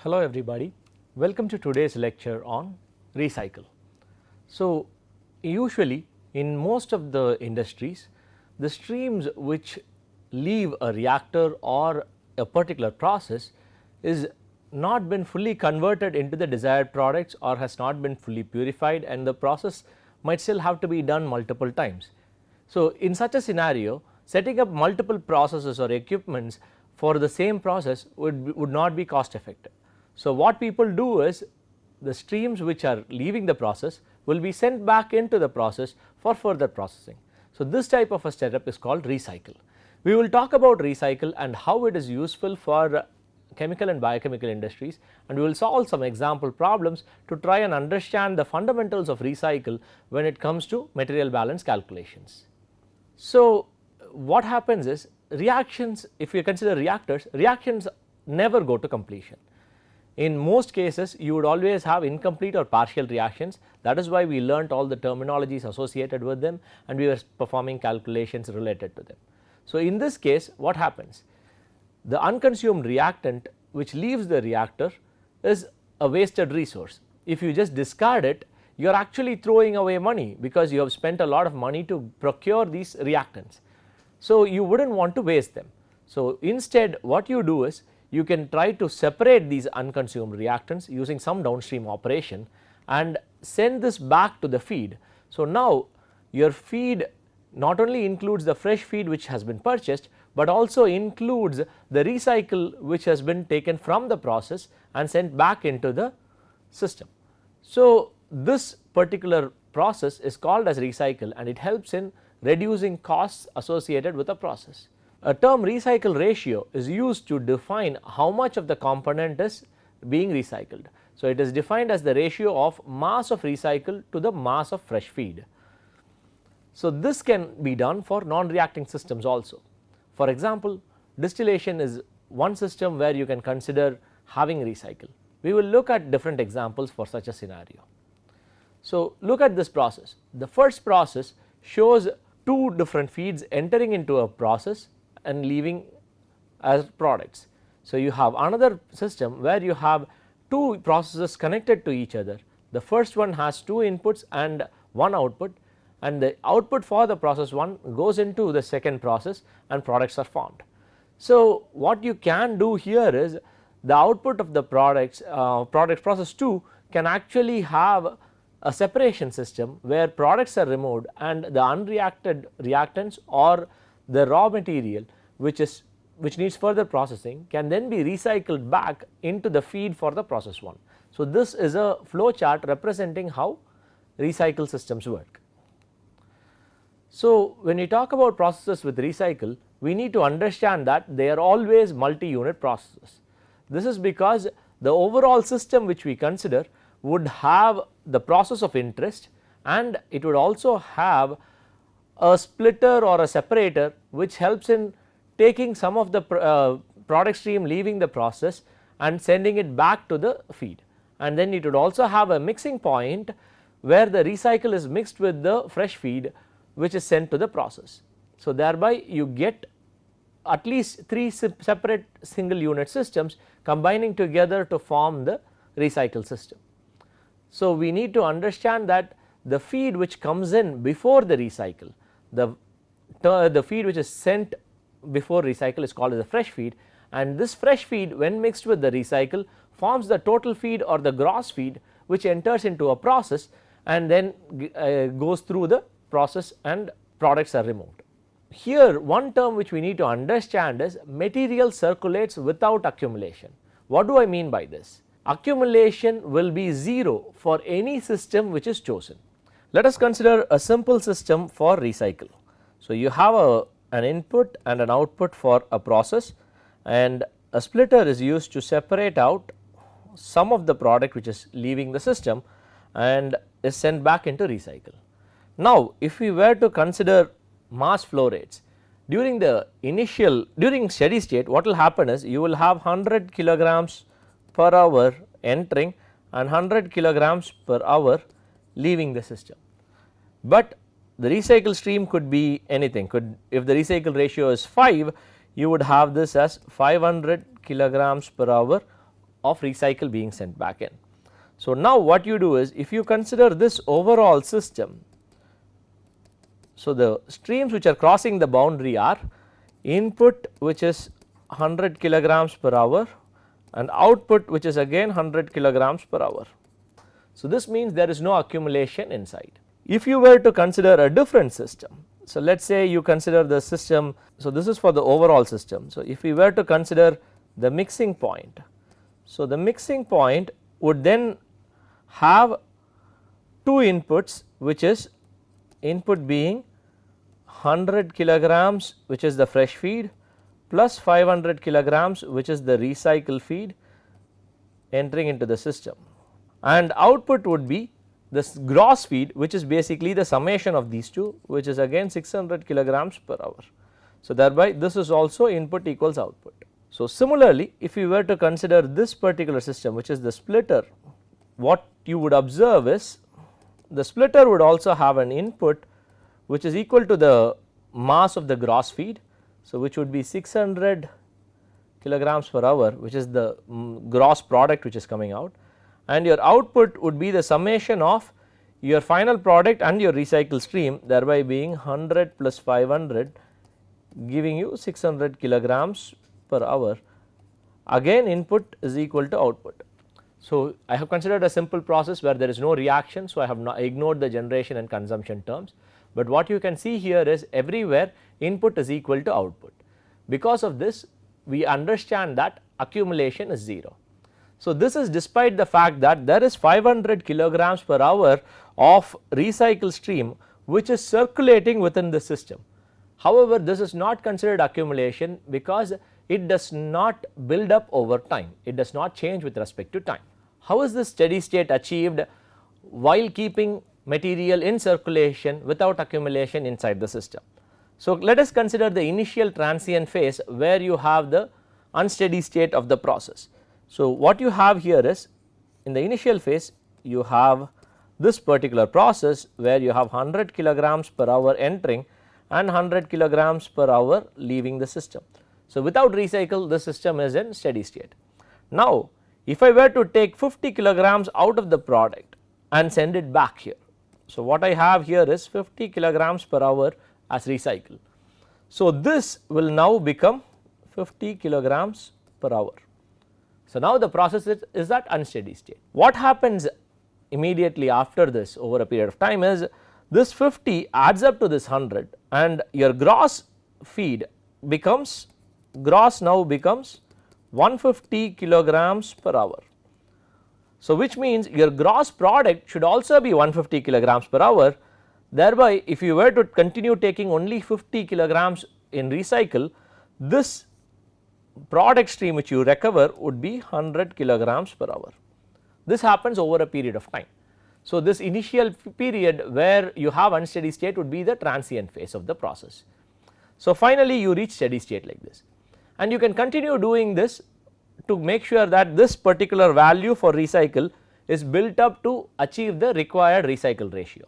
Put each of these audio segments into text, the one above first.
Hello everybody, welcome to today's lecture on recycle. So, usually in most of the industries, the streams which leave a reactor or a particular process is not been fully converted into the desired products or has not been fully purified, and the process might still have to be done multiple times. So, in such a scenario, setting up multiple processes or equipments for the same process would not be cost effective. So, what people do is the streams which are leaving the process will be sent back into the process for further processing. So, this type of a setup is called recycle. We will talk about recycle and how it is useful for chemical and biochemical industries, and we will solve some example problems to try and understand the fundamentals of recycle when it comes to material balance calculations. So, what happens is reactions, if you consider reactors, reactions never go to completion. In most cases you would always have incomplete or partial reactions. That is why we learnt all the terminologies associated with them and we were performing calculations related to them. So, in this case what happens? The unconsumed reactant which leaves the reactor is a wasted resource. If you just discard it, you are actually throwing away money because you have spent a lot of money to procure these reactants. So, you would not want to waste them. So, instead what you do is you can try to separate these unconsumed reactants using some downstream operation and send this back to the feed. So, now your feed not only includes the fresh feed which has been purchased, but also includes the recycle which has been taken from the process and sent back into the system. So, this particular process is called as recycle and it helps in reducing costs associated with a process. A term recycle ratio is used to define how much of the component is being recycled. So, it is defined as the ratio of mass of recycle to the mass of fresh feed. So, this can be done for non-reacting systems also. For example, distillation is one system where you can consider having recycle. We will look at different examples for such a scenario. So, look at this process. The first process shows two different feeds entering into a process and leaving as products. So, you have another system where you have two processes connected to each other. The first one has two inputs and one output, and the output for the process 1 goes into the second process and products are formed. So, what you can do here is the output of the products process 2 can actually have a separation system where products are removed and the unreacted reactants or the raw material which needs further processing can then be recycled back into the feed for the process 1. So, this is a flow chart representing how recycle systems work. So, when we talk about processes with recycle, we need to understand that they are always multi-unit processes. This is because the overall system which we consider would have the process of interest and it would also have a splitter or a separator which helps in taking some of the product stream leaving the process and sending it back to the feed, and then it would also have a mixing point where the recycle is mixed with the fresh feed which is sent to the process. So, thereby you get at least 3 separate single unit systems combining together to form the recycle system. So, we need to understand that the feed which comes in before the recycle, the feed which is sent before recycle is called as a fresh feed, and this fresh feed when mixed with the recycle forms the total feed or the gross feed which enters into a process and then goes through the process and products are removed. Here one term which we need to understand is material circulates without accumulation. What do I mean by this? Accumulation will be 0 for any system which is chosen. Let us consider a simple system for recycle. So, you have an input and an output for a process, and a splitter is used to separate out some of the product which is leaving the system and is sent back into recycle. Now, if we were to consider mass flow rates during steady state, what will happen is you will have 100 kilograms per hour entering and 100 kilograms per hour leaving the system. But the recycle stream could be anything, if the recycle ratio is 5, you would have this as 500 kilograms per hour of recycle being sent back in. So, now what you do is, if you consider this overall system, so the streams which are crossing the boundary are input which is 100 kilograms per hour and output which is again 100 kilograms per hour. So, this means there is no accumulation inside. If you were to consider a different system, so let us say you consider the system, so this is for the overall system. So, if we were to consider the mixing point, so the mixing point would then have two inputs, which is input being 100 kilograms which is the fresh feed plus 500 kilograms which is the recycle feed entering into the system, and output would be this gross feed which is basically the summation of these two, which is again 600 kilograms per hour. So, thereby this is also input equals output. So, similarly, if you were to consider this particular system which is the splitter, what you would observe is the splitter would also have an input which is equal to the mass of the gross feed. So, which would be 600 kilograms per hour, which is the gross product which is coming out, and your output would be the summation of your final product and your recycle stream, thereby being 100 plus 500 giving you 600 kilograms per hour. Again input is equal to output. So, I have considered a simple process where there is no reaction. So, I have not ignored the generation and consumption terms, but what you can see here is everywhere input is equal to output. Because of this, we understand that accumulation is 0. So, this is despite the fact that there is 500 kilograms per hour of recycle stream which is circulating within the system. However, this is not considered accumulation because it does not build up over time, it does not change with respect to time. How is this steady state achieved while keeping material in circulation without accumulation inside the system? So, let us consider the initial transient phase where you have the unsteady state of the process. So, what you have here is in the initial phase you have this particular process where you have 100 kilograms per hour entering and 100 kilograms per hour leaving the system. So, without recycle the system is in steady state. Now, if I were to take 50 kilograms out of the product and send it back here, so what I have here is 50 kilograms per hour as recycle. So, this will now become 50 kilograms per hour. So, now the process is at unsteady state. What happens immediately after this over a period of time is this 50 adds up to this 100 and your gross feed becomes, gross now becomes 150 kilograms per hour. So, which means your gross product should also be 150 kilograms per hour, thereby if you were to continue taking only 50 kilograms in recycle, this product stream which you recover would be 100 kilograms per hour. This happens over a period of time. So, this initial period where you have unsteady state would be the transient phase of the process. So, finally, you reach steady state like this, and you can continue doing this to make sure that this particular value for recycle is built up to achieve the required recycle ratio.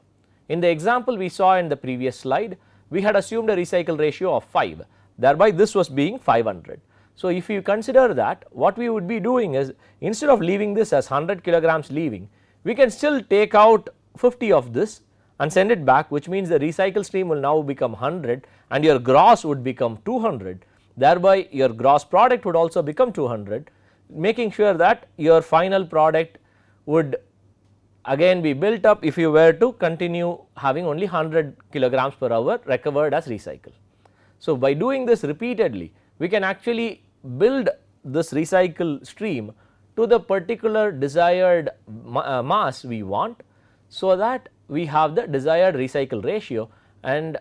In the example we saw in the previous slide, we had assumed a recycle ratio of 5, thereby this was being 500. So, if you consider that, what we would be doing is instead of leaving this as 100 kilograms leaving, we can still take out 50 of this and send it back, which means the recycle stream will now become 100 and your gross would become 200, thereby your gross product would also become 200, making sure that your final product would again be built up if you were to continue having only 100 kilograms per hour recovered as recycle. So, by doing this repeatedly, we can actually build this recycle stream to the particular desired mass we want, so that we have the desired recycle ratio, and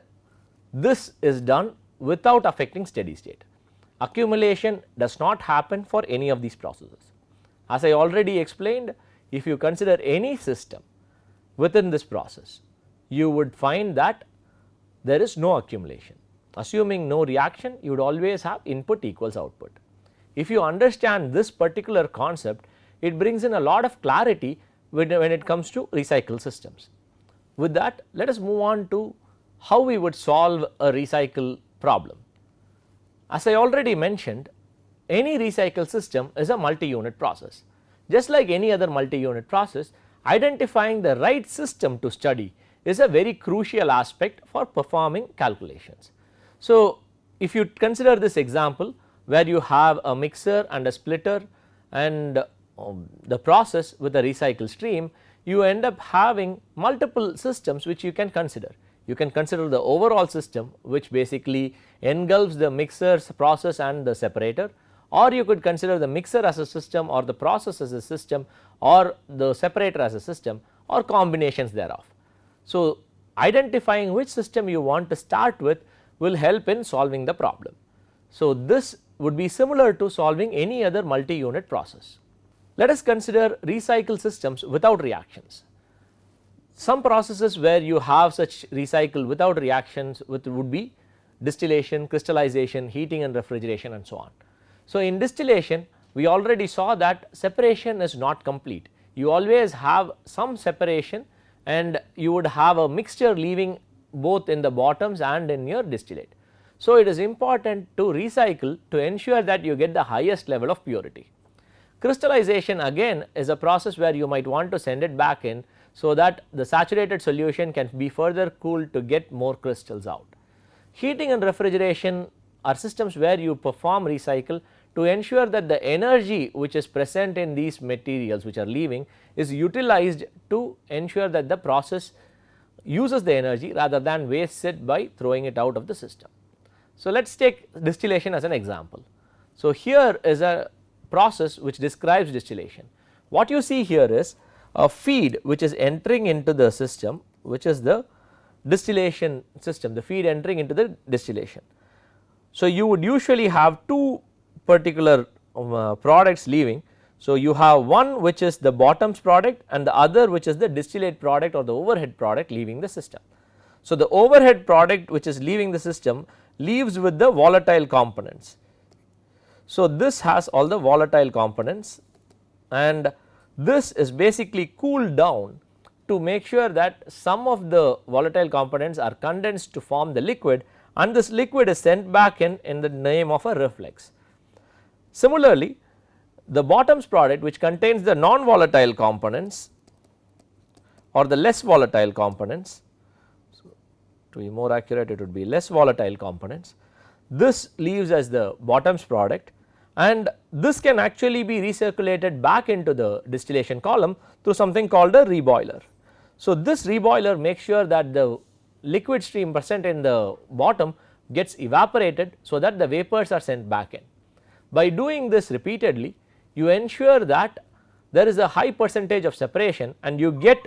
this is done without affecting steady state. Accumulation does not happen for any of these processes. As I already explained, if you consider any system within this process, you would find that there is no accumulation. Assuming no reaction, you would always have input equals output. If you understand this particular concept, it brings in a lot of clarity when it comes to recycle systems. With that, let us move on to how we would solve a recycle problem. As I already mentioned, any recycle system is a multi-unit process. Just like any other multi-unit process, identifying the right system to study is a very crucial aspect for performing calculations. So, if you consider this example where you have a mixer and a splitter and the process with a recycle stream, you end up having multiple systems which you can consider. You can consider the overall system, which basically engulfs the mixer's process and the separator, or you could consider the mixer as a system or the process as a system or the separator as a system or combinations thereof. So, identifying which system you want to start with will help in solving the problem. So, this would be similar to solving any other multi-unit process. Let us consider recycle systems without reactions. Some processes where you have such recycle without reactions would be distillation, crystallization, heating and refrigeration and so on. So, in distillation we already saw that separation is not complete. You always have some separation and you would have a mixture leaving both in the bottoms and in your distillate. So, it is important to recycle to ensure that you get the highest level of purity. Crystallization again is a process where you might want to send it back in so that the saturated solution can be further cooled to get more crystals out. Heating and refrigeration are systems where you perform recycle to ensure that the energy which is present in these materials which are leaving is utilized to ensure that the process uses the energy rather than wastes it by throwing it out of the system. So, let us take distillation as an example. So, here is a process which describes distillation. What you see here is a feed which is entering into the system, which is the distillation system, the feed entering into the distillation. So, you would usually have two particular products leaving. So, you have one which is the bottoms product and the other which is the distillate product or the overhead product leaving the system. So, the overhead product which is leaving the system leaves with the volatile components. So, this has all the volatile components and this is basically cooled down to make sure that some of the volatile components are condensed to form the liquid, and this liquid is sent back in the name of a reflex. Similarly, the bottoms product which contains the non-volatile components or the less volatile components, so to be more accurate it would be less volatile components, this leaves as the bottoms product, and this can actually be recirculated back into the distillation column through something called a reboiler. So, this reboiler makes sure that the liquid stream present in the bottom gets evaporated so that the vapors are sent back in. By doing this repeatedly, you ensure that there is a high percentage of separation and you get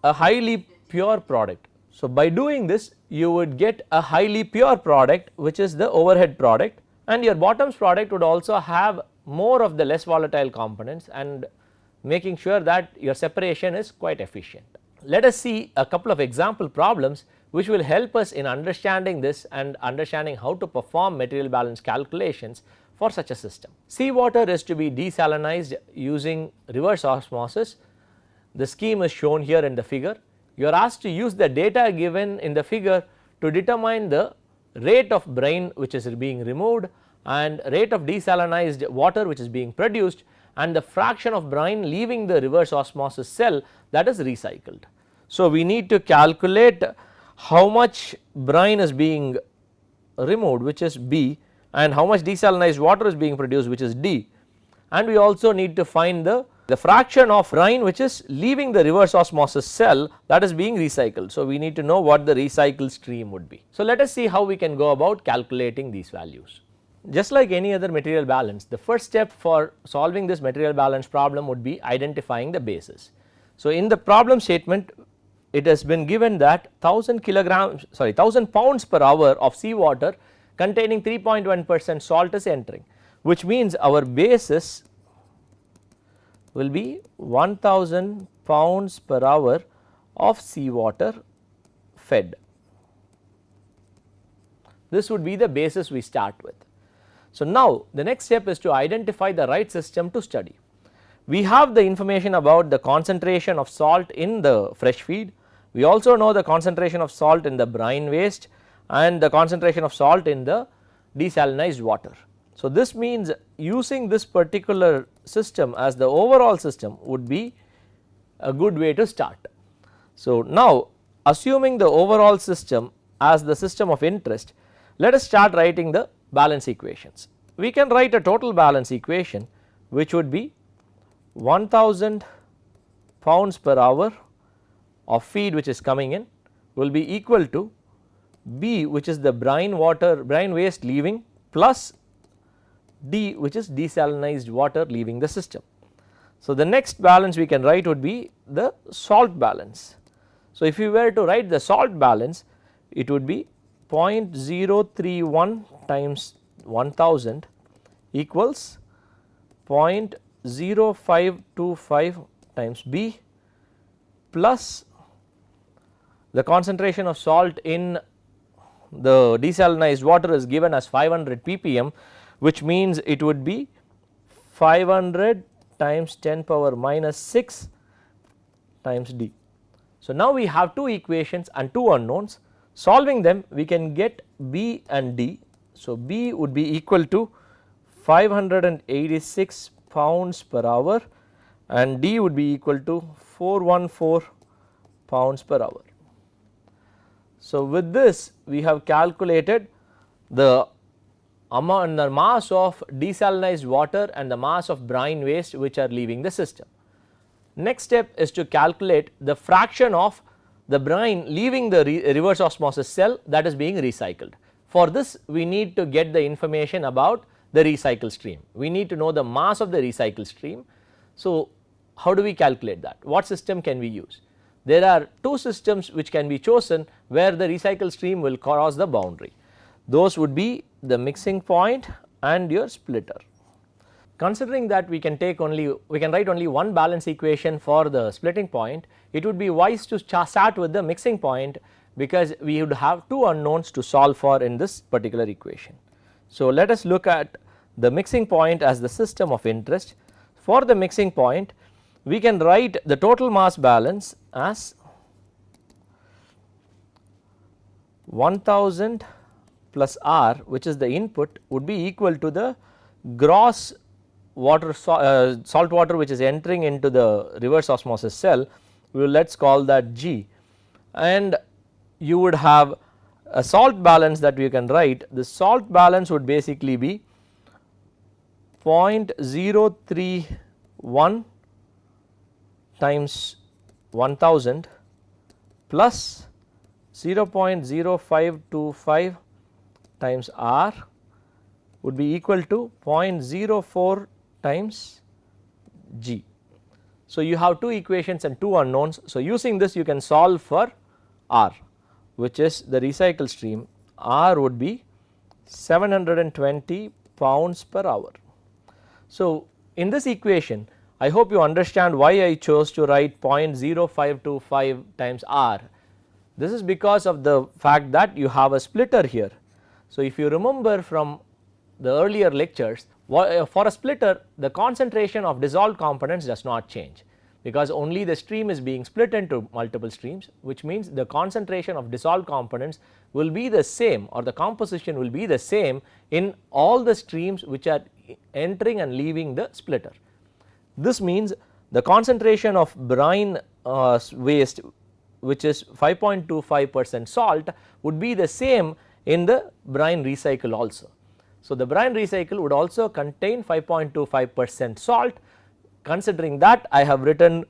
a highly pure product. So, by doing this you would get a highly pure product which is the overhead product, and your bottoms product would also have more of the less volatile components and making sure that your separation is quite efficient. Let us see a couple of example problems which will help us in understanding this and understanding how to perform material balance calculations for such a system. Seawater is to be desalinized using reverse osmosis. The scheme is shown here in the figure. You are asked to use the data given in the figure to determine the rate of brine which is being removed and rate of desalinized water which is being produced and the fraction of brine leaving the reverse osmosis cell that is recycled. So, we need to calculate how much brine is being removed, which is B, and how much desalinized water is being produced, which is D, and we also need to find the fraction of brine which is leaving the reverse osmosis cell that is being recycled. So, we need to know what the recycle stream would be. So, let us see how we can go about calculating these values. Just like any other material balance, the first step for solving this material balance problem would be identifying the basis. So, in the problem statement it has been given that 1000 pounds per hour of seawater containing 3.1% salt is entering, which means our basis will be 1000 pounds per hour of seawater fed. This would be the basis we start with. So, now the next step is to identify the right system to study. We have the information about the concentration of salt in the fresh feed. We also know the concentration of salt in the brine waste and the concentration of salt in the desalinized water. So, this means using this particular system as the overall system would be a good way to start. So, now assuming the overall system as the system of interest, let us start writing the balance equations. We can write a total balance equation which would be 1000 pounds per hour of feed which is coming in will be equal to B, which is the brine waste leaving, plus D, which is desalinized water leaving the system. So, the next balance we can write would be the salt balance. So, if you were to write the salt balance, it would be 0.031 times 1000 equals 0.0525 times B plus the concentration of salt in the desalinized water is given as 500 ppm, which means it would be 500 times 10 power minus 6 times D. So, now we have two equations and two unknowns. Solving them we can get B and D. So, B would be equal to 586 pounds per hour and D would be equal to 414 pounds per hour. So, with this we have calculated the amount, the mass of desalinized water and the mass of brine waste which are leaving the system. Next step is to calculate the fraction of the brine leaving the reverse osmosis cell that is being recycled. For this we need to get the information about the recycle stream, we need to know the mass of the recycle stream. So, how do we calculate that? What system can we use? There are two systems which can be chosen where the recycle stream will cross the boundary. Those would be the mixing point and your splitter. Considering that we can write only one balance equation for the splitting point, it would be wise to start with the mixing point because we would have two unknowns to solve for in this particular equation. So, let us look at the mixing point as the system of interest. For the mixing point we can write the total mass balance as 1000 plus R, which is the input, would be equal to the gross water salt water which is entering into the reverse osmosis cell. Let us call that G, and you would have a salt balance that we can write. The salt balance would basically be 0.031 times 1000 plus 0.0525 times R would be equal to 0.04 times G. So, you have two equations and two unknowns. So, using this you can solve for R, which is the recycle stream. R would be 720 pounds per hour. So, in this equation I hope you understand why I chose to write 0.0525 times R. This is because of the fact that you have a splitter here. So, if you remember from the earlier lectures, for a splitter the concentration of dissolved components does not change because only the stream is being split into multiple streams, which means the concentration of dissolved components will be the same, or the composition will be the same in all the streams which are entering and leaving the splitter. This means the concentration of brine waste, which is 5.25% salt, would be the same in the brine recycle also. So, the brine recycle would also contain 5.25% salt. Considering that, I have written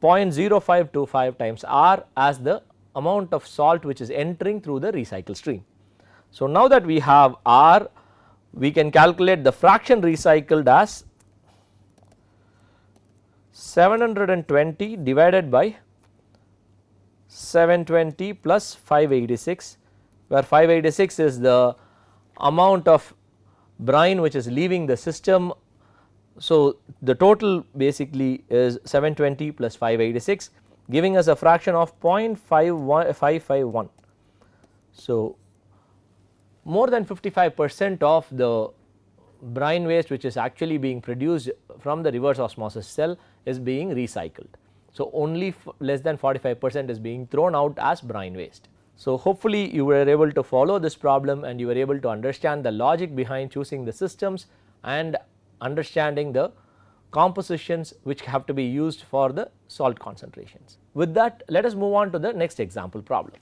0.0525 times R as the amount of salt which is entering through the recycle stream. So, now that we have R, we can calculate the fraction recycled as 720 divided by 720 plus 586, where 586 is the amount of brine which is leaving the system. So, the total basically is 720 plus 586, giving us a fraction of 0.551. So, more than 55% of the brine waste which is actually being produced from the reverse osmosis cell is being recycled. So, only less than 45% is being thrown out as brine waste. So, hopefully you were able to follow this problem and you were able to understand the logic behind choosing the systems and understanding the compositions which have to be used for the salt concentrations. With that, let us move on to the next example problem.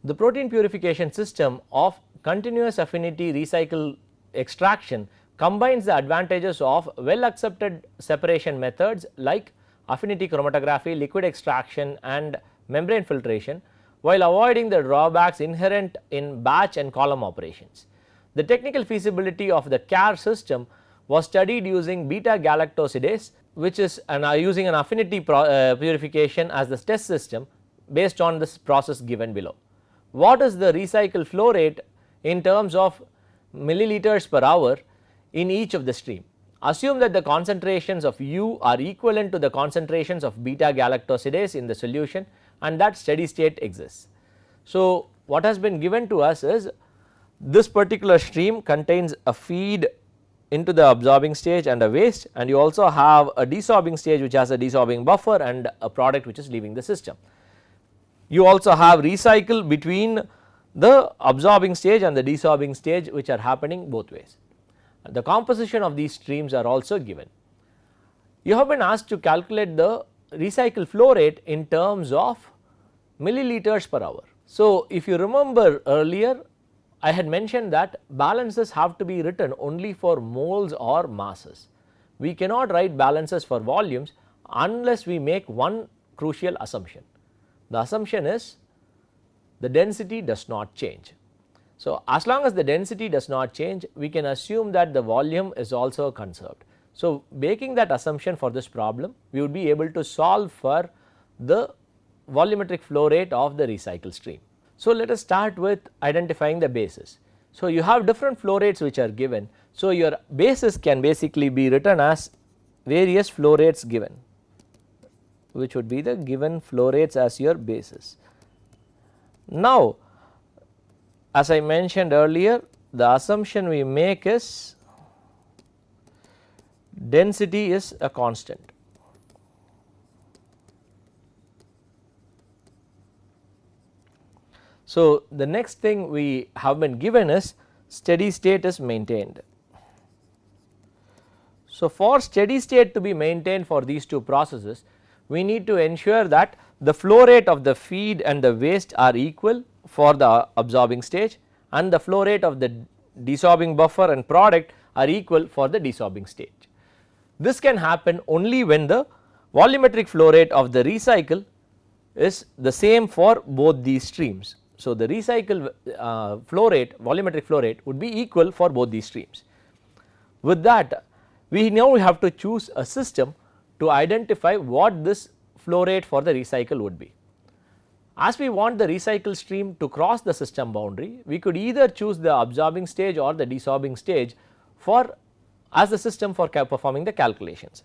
The protein purification system of continuous affinity recycle extraction combines the advantages of well accepted separation methods like affinity chromatography, liquid extraction and membrane filtration, while avoiding the drawbacks inherent in batch and column operations. The technical feasibility of the CARE system was studied using beta galactosidase, which is using an affinity purification as the test system based on this process given below. What is the recycle flow rate in terms of milliliters per hour in each of the stream? Assume that the concentrations of U are equivalent to the concentrations of beta galactosidase in the solution and that steady state exists. So, what has been given to us is this particular stream contains a feed into the absorbing stage and a waste, and you also have a desorbing stage which has a desorbing buffer and a product which is leaving the system. You also have recycle between the absorbing stage and the desorbing stage which are happening both ways. The composition of these streams are also given. You have been asked to calculate the recycle flow rate in terms of milliliters per hour. So, if you remember earlier, I had mentioned that balances have to be written only for moles or masses. We cannot write balances for volumes unless we make one crucial assumption. The assumption is the density does not change. So, as long as the density does not change, we can assume that the volume is also conserved. So, making that assumption for this problem, we would be able to solve for the volumetric flow rate of the recycle stream. So, let us start with identifying the bases. So, you have different flow rates which are given. So, your bases can basically be written as various flow rates given, which would be the given flow rates as your bases. Now, as I mentioned earlier, the assumption we make is density is a constant. So, the next thing we have been given is steady state is maintained. So, for steady state to be maintained for these two processes, we need to ensure that the flow rate of the feed and the waste are equal for the absorbing stage and the flow rate of the desorbing buffer and product are equal for the desorbing stage. This can happen only when the volumetric flow rate of the recycle is the same for both these streams. So, the recycle flow rate, volumetric flow rate would be equal for both these streams. With that, we now have to choose a system to identify what this flow rate for the recycle would be. As we want the recycle stream to cross the system boundary, we could either choose the absorbing stage or the desorbing stage for as the system for performing the calculations.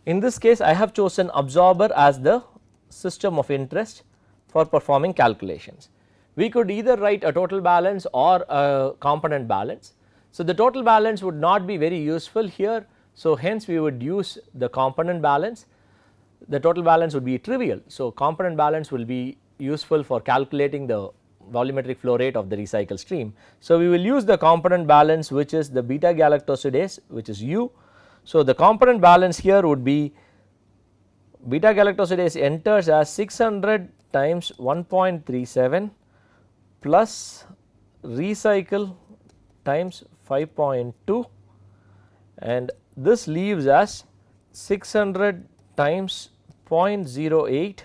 In this case, I have chosen absorber as the system of interest for performing calculations. We could either write a total balance or a component balance. So, the total balance would not be very useful here. So, hence we would use the component balance. The total balance would be trivial. So, component balance will be useful for calculating the volumetric flow rate of the recycle stream. So, we will use the component balance which is the beta galactosidase, which is U. So, the component balance here would be beta galactosidase enters as 600 times 1.37 plus recycle times 5.2, and this leaves as 600 times 0.08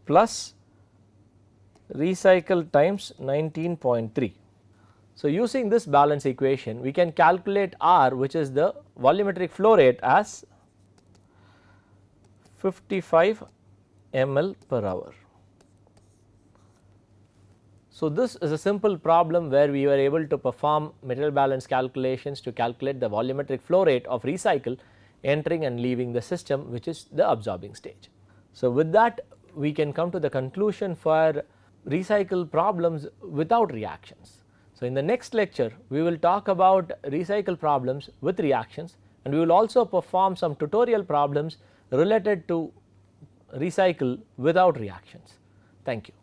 plus recycle times 19.3. So, using this balance equation, we can calculate R, which is the volumetric flow rate, as 55 ml per hour. So, this is a simple problem where we were able to perform material balance calculations to calculate the volumetric flow rate of recycle entering and leaving the system, which is the absorbing stage. So, with that, we can come to the conclusion for recycle problems without reactions. So, in the next lecture, we will talk about recycle problems with reactions, and we will also perform some tutorial problems related to recycle without reactions. Thank you.